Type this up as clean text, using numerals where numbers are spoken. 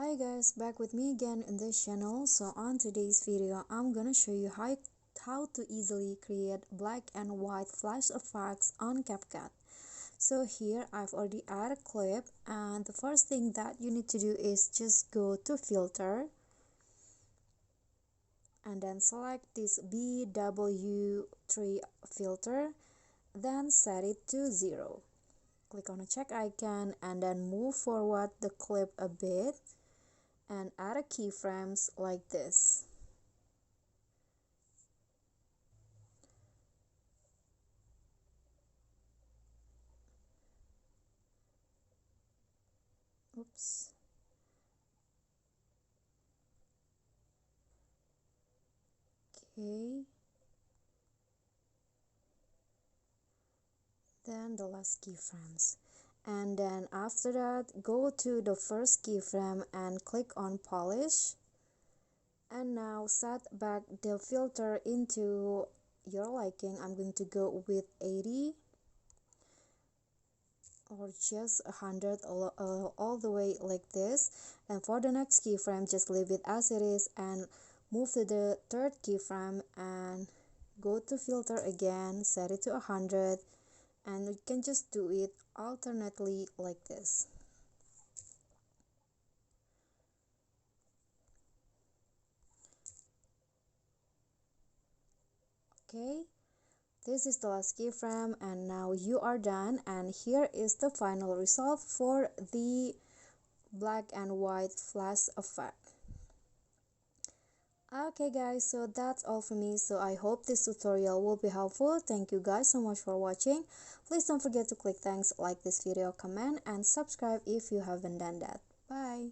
Hi guys, back with me again in this channel. So on today's video, I'm gonna show you how to easily create black and white flash effects on Capcut. So here I've already added a clip, and the first thing that you need to do is just go to filter and then select this BW3 filter, then set it to 0. Click on a check icon and then move forward the clip a bit and add a keyframes like this. Oops. Okay. Then the last keyframes. And then after that, go to the first keyframe and click on polish. And now set back the filter into your liking. I'm going to go with 80 or just 100 all the way like this. And for the next keyframe, just leave it as it is and move to the third keyframe and go to filter again, set it to 100, and you can just do it alternately like this. Okay, this is the last keyframe and now you are done, and here is the final result for the black and white flash effect. Okay guys, so that's all for me. So I hope this tutorial will be helpful. Thank you guys so much for watching. Please don't forget to click thanks, like this video, comment and subscribe if you haven't done that. Bye.